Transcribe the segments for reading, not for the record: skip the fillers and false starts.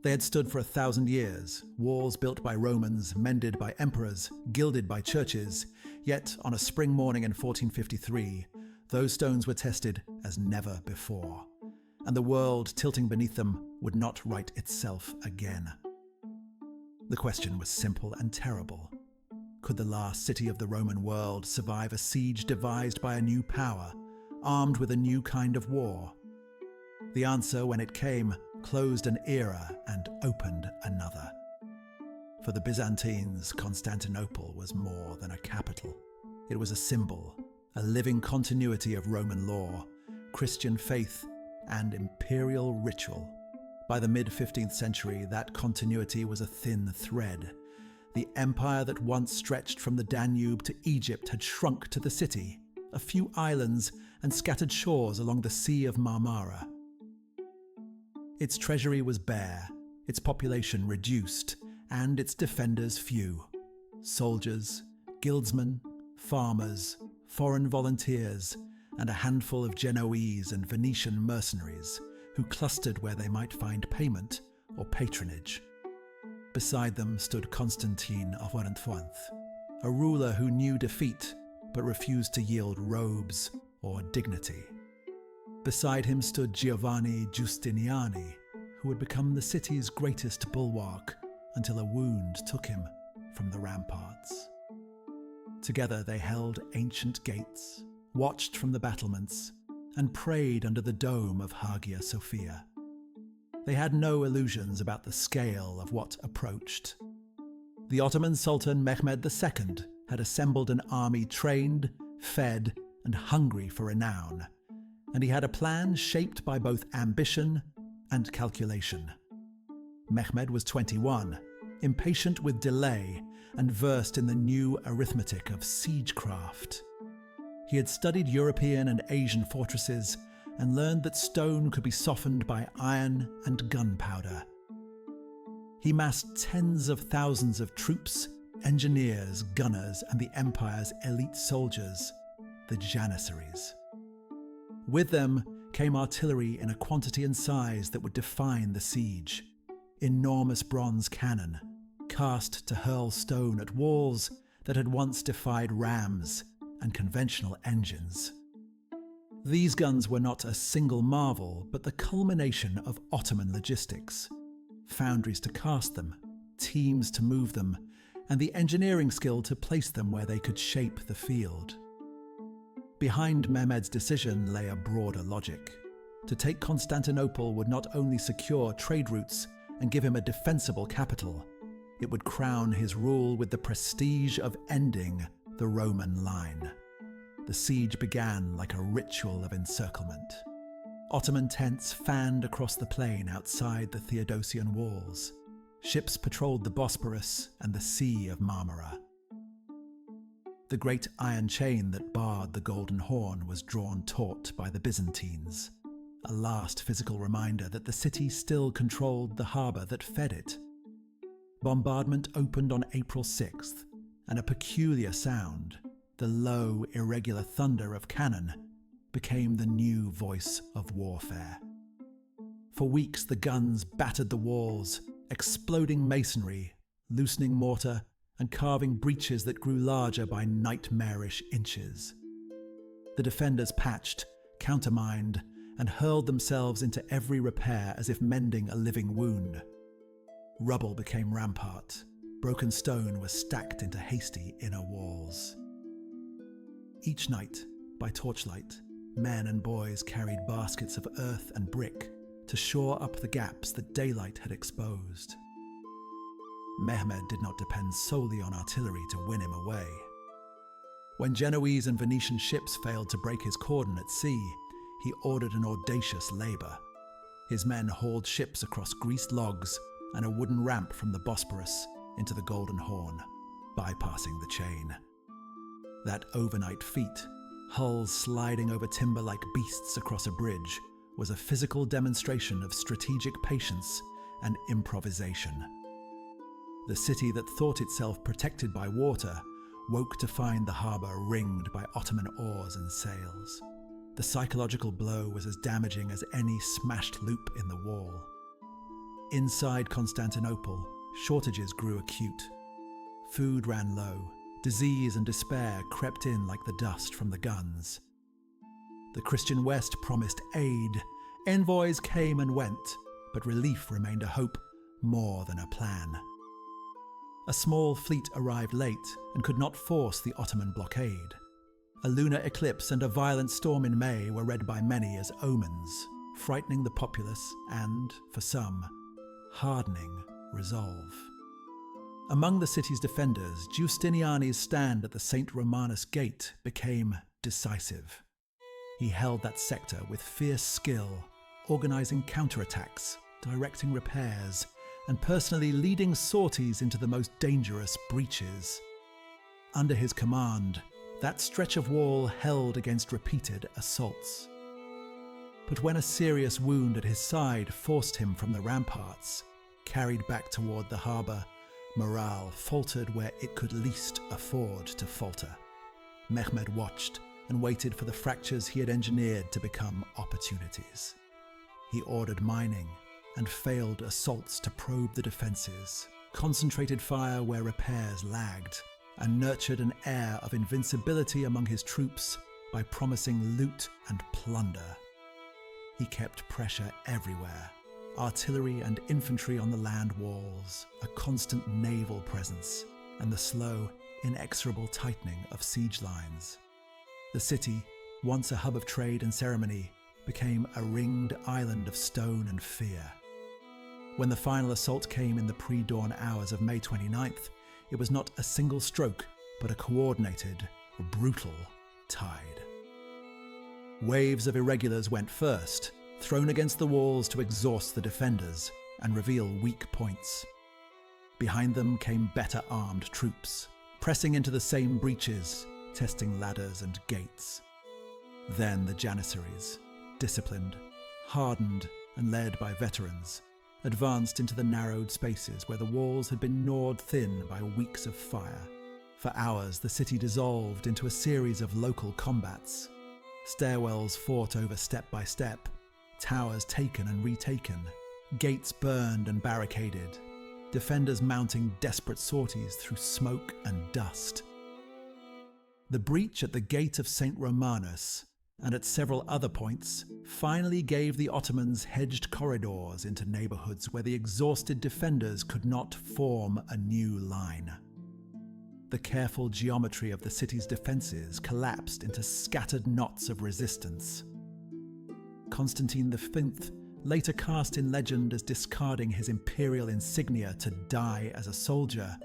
They had stood for 1,000 years, walls built by Romans, mended by emperors, gilded by churches, yet on a spring morning in 1453, those stones were tested as never before, and the world tilting beneath them would not right itself again. The question was simple and terrible. Could the last city of the Roman world survive a siege devised by a new power, armed with a new kind of war? The answer, when it came, closed an era and opened another. For the Byzantines, Constantinople was more than a capital. It was a symbol, a living continuity of Roman law, Christian faith, and imperial ritual. By the mid-15th century, that continuity was a thin thread. The empire that once stretched from the Danube to Egypt had shrunk to the city, a few islands, and scattered shores along the Sea of Marmara. Its treasury was bare, its population reduced, and its defenders few. Soldiers, guildsmen, farmers, foreign volunteers, and a handful of Genoese and Venetian mercenaries who clustered where they might find payment or patronage. Beside them stood Constantine of Oranthuanth, a ruler who knew defeat but refused to yield robes or dignity. Beside him stood Giovanni Giustiniani, who would become the city's greatest bulwark until a wound took him from the ramparts. Together they held ancient gates, watched from the battlements, and prayed under the dome of Hagia Sophia. They had no illusions about the scale of what approached. The Ottoman Sultan Mehmed II had assembled an army trained, fed, and hungry for renown, and he had a plan shaped by both ambition and calculation. Mehmed was 21, impatient with delay, and versed in the new arithmetic of siegecraft. He had studied European and Asian fortresses and learned that stone could be softened by iron and gunpowder. He massed tens of thousands of troops, engineers, gunners, and the empire's elite soldiers, the janissaries. With them came artillery in a quantity and size that would define the siege. Enormous bronze cannon, cast to hurl stone at walls that had once defied rams and conventional engines. These guns were not a single marvel, but the culmination of Ottoman logistics. Foundries to cast them, teams to move them, and the engineering skill to place them where they could shape the field. Behind Mehmed's decision lay a broader logic. To take Constantinople would not only secure trade routes and give him a defensible capital, it would crown his rule with the prestige of ending the Roman line. The siege began like a ritual of encirclement. Ottoman tents fanned across the plain outside the Theodosian walls. Ships patrolled the Bosporus and the Sea of Marmara. The great iron chain that barred the Golden Horn was drawn taut by the Byzantines, a last physical reminder that the city still controlled the harbour that fed it. Bombardment opened on April 6th, and a peculiar sound, the low, irregular thunder of cannon, became the new voice of warfare. For weeks the guns battered the walls, exploding masonry, loosening mortar, and carving breaches that grew larger by nightmarish inches. The defenders patched, countermined, and hurled themselves into every repair as if mending a living wound. Rubble became rampart. Broken stone was stacked into hasty inner walls. Each night, by torchlight, men and boys carried baskets of earth and brick to shore up the gaps that daylight had exposed. Mehmed did not depend solely on artillery to win him away. When Genoese and Venetian ships failed to break his cordon at sea, he ordered an audacious labour. His men hauled ships across greased logs and a wooden ramp from the Bosporus into the Golden Horn, bypassing the chain. That overnight feat, hulls sliding over timber like beasts across a bridge, was a physical demonstration of strategic patience and improvisation. The city that thought itself protected by water woke to find the harbour ringed by Ottoman oars and sails. The psychological blow was as damaging as any smashed loop in the wall. Inside Constantinople, shortages grew acute. Food ran low, disease and despair crept in like the dust from the guns. The Christian West promised aid. Envoys came and went, but relief remained a hope more than a plan. A small fleet arrived late and could not force the Ottoman blockade. A lunar eclipse and a violent storm in May were read by many as omens, frightening the populace and, for some, hardening resolve. Among the city's defenders, Giustiniani's stand at the St. Romanus Gate became decisive. He held that sector with fierce skill, organising counterattacks, directing repairs, and personally leading sorties into the most dangerous breaches. Under his command, that stretch of wall held against repeated assaults. But when a serious wound at his side forced him from the ramparts, carried back toward the harbour, morale faltered where it could least afford to falter. Mehmed watched and waited for the fractures he had engineered to become opportunities. He ordered mining and failed assaults to probe the defences, concentrated fire where repairs lagged, and nurtured an air of invincibility among his troops by promising loot and plunder. He kept pressure everywhere, artillery and infantry on the land walls, a constant naval presence, and the slow, inexorable tightening of siege lines. The city, once a hub of trade and ceremony, became a ringed island of stone and fear. When the final assault came in the pre-dawn hours of May 29th, it was not a single stroke, but a coordinated, brutal tide. Waves of irregulars went first, thrown against the walls to exhaust the defenders and reveal weak points. Behind them came better armed troops, pressing into the same breaches, testing ladders and gates. Then the Janissaries, disciplined, hardened and led by veterans, advanced into the narrowed spaces where the walls had been gnawed thin by weeks of fire. For hours the city dissolved into a series of local combats. Stairwells fought over step by step, towers taken and retaken, gates burned and barricaded, defenders mounting desperate sorties through smoke and dust. The breach at the gate of St. Romanus, and at several other points, finally gave the Ottomans hedged corridors into neighbourhoods where the exhausted defenders could not form a new line. The careful geometry of the city's defences collapsed into scattered knots of resistance. Constantine V, later cast in legend as discarding his imperial insignia to die as a soldier,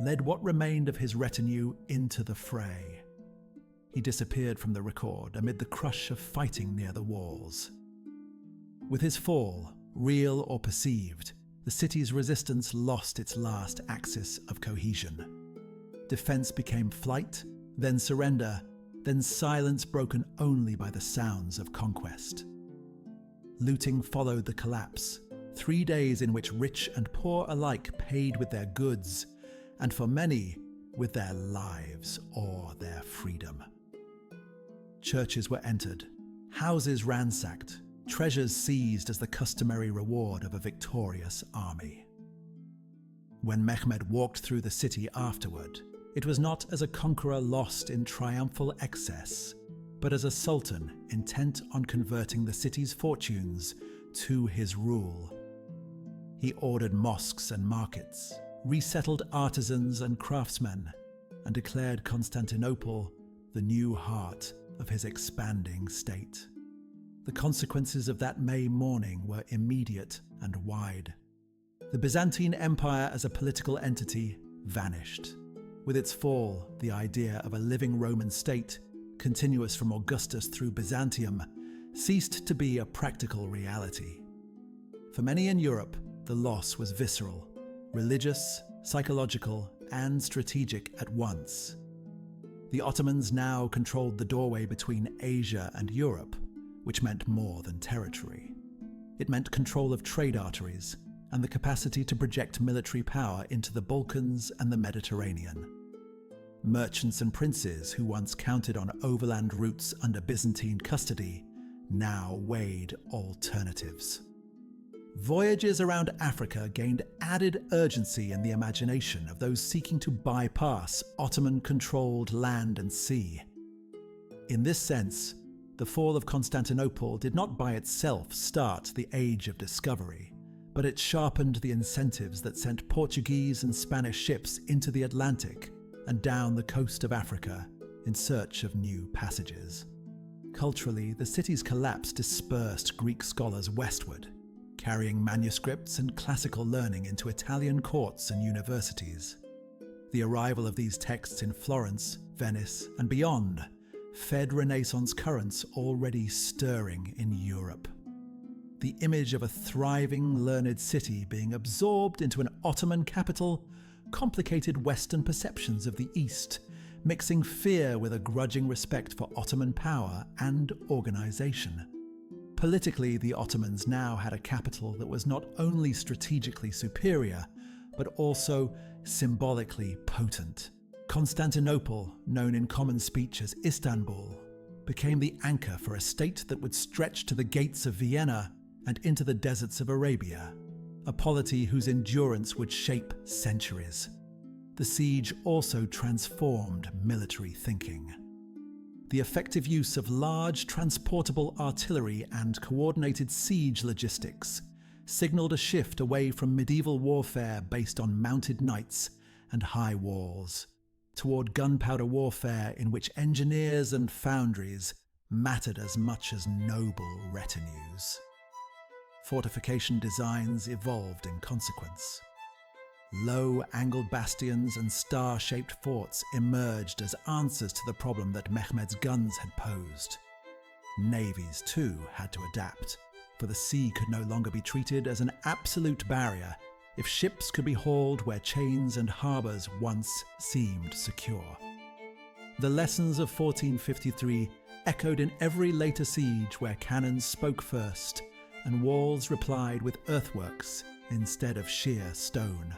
led what remained of his retinue into the fray. He disappeared from the record amid the crush of fighting near the walls. With his fall, real or perceived, the city's resistance lost its last axis of cohesion. Defense became flight, then surrender, then silence broken only by the sounds of conquest. Looting followed the collapse, 3 days in which rich and poor alike paid with their goods, and for many, with their lives or their freedom. Churches were entered, houses ransacked, treasures seized as the customary reward of a victorious army. When Mehmed walked through the city afterward, it was not as a conqueror lost in triumphal excess, but as a sultan intent on converting the city's fortunes to his rule. He ordered mosques and markets, resettled artisans and craftsmen, and declared Constantinople the new heart of his expanding state. The consequences of that May morning were immediate and wide. The Byzantine Empire as a political entity vanished. With its fall, the idea of a living Roman state, continuous from Augustus through Byzantium, ceased to be a practical reality. For many in Europe, the loss was visceral, religious, psychological, and strategic at once. The Ottomans now controlled the doorway between Asia and Europe, which meant more than territory. It meant control of trade arteries and the capacity to project military power into the Balkans and the Mediterranean. Merchants and princes who once counted on overland routes under Byzantine custody now weighed alternatives. voyages around Africa gained added urgency in the imagination of those seeking to bypass Ottoman-controlled land and sea. In this sense, the fall of Constantinople did not by itself start the Age of Discovery, but it sharpened the incentives that sent Portuguese and Spanish ships into the Atlantic and down the coast of Africa in search of new passages. Culturally, the city's collapse dispersed Greek scholars westward, carrying manuscripts and classical learning into Italian courts and universities. The arrival of these texts in Florence, Venice, and beyond fed Renaissance currents already stirring in Europe. The image of a thriving, learned city being absorbed into an Ottoman capital complicated Western perceptions of the East, mixing fear with a grudging respect for Ottoman power and organisation. Politically, the Ottomans now had a capital that was not only strategically superior, but also symbolically potent. Constantinople, known in common speech as Istanbul, became the anchor for a state that would stretch to the gates of Vienna and into the deserts of Arabia, a polity whose endurance would shape centuries. The siege also transformed military thinking. The effective use of large transportable artillery and coordinated siege logistics signalled a shift away from medieval warfare based on mounted knights and high walls, toward gunpowder warfare in which engineers and foundries mattered as much as noble retinues. Fortification designs evolved in consequence. Low, angled bastions and star-shaped forts emerged as answers to the problem that Mehmed's guns had posed. Navies, too, had to adapt, for the sea could no longer be treated as an absolute barrier if ships could be hauled where chains and harbours once seemed secure. The lessons of 1453 echoed in every later siege where cannons spoke first and walls replied with earthworks instead of sheer stone.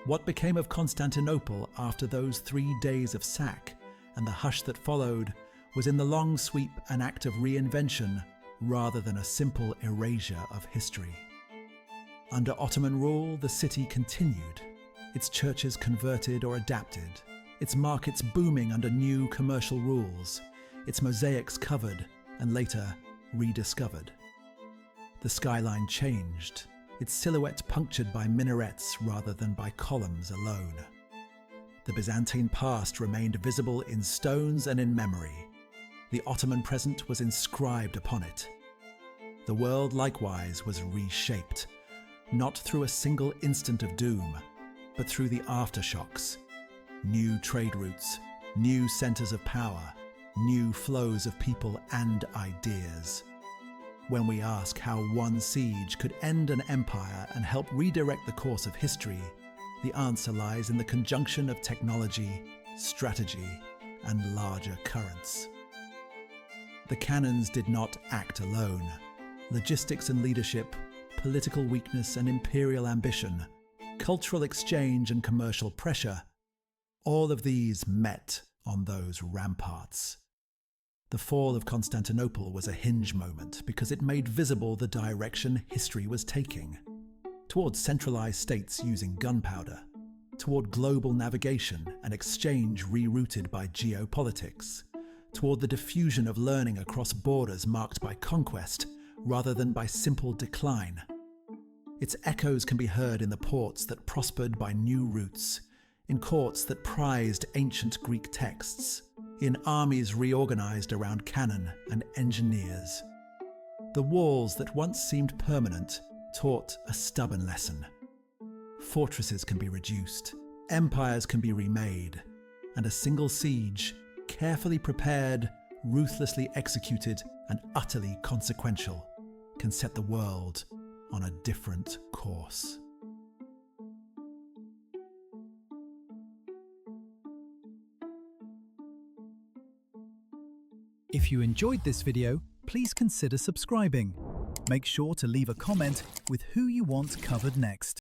What became of Constantinople after those 3 days of sack and the hush that followed was in the long sweep an act of reinvention rather than a simple erasure of history. Under Ottoman rule, the city continued, its churches converted or adapted, its markets booming under new commercial rules, its mosaics covered and later rediscovered. The skyline changed, its silhouette punctured by minarets rather than by columns alone. The Byzantine past remained visible in stones and in memory. The Ottoman present was inscribed upon it. The world likewise was reshaped, not through a single instant of doom, but through the aftershocks. New trade routes, new centres of power, new flows of people and ideas. When we ask how one siege could end an empire and help redirect the course of history, the answer lies in the conjunction of technology, strategy, and larger currents. The cannons did not act alone. Logistics and leadership, political weakness and imperial ambition, cultural exchange and commercial pressure, all of these met on those ramparts. The fall of Constantinople was a hinge moment because it made visible the direction history was taking, towards centralized states using gunpowder, toward global navigation and exchange rerouted by geopolitics, toward the diffusion of learning across borders marked by conquest rather than by simple decline. Its echoes can be heard in the ports that prospered by new routes, in courts that prized ancient Greek texts, in armies reorganized around cannon and engineers. The walls that once seemed permanent taught a stubborn lesson. Fortresses can be reduced, empires can be remade, and a single siege, carefully prepared, ruthlessly executed, and utterly consequential, can set the world on a different course. If you enjoyed this video, please consider subscribing. Make sure to leave a comment with who you want covered next.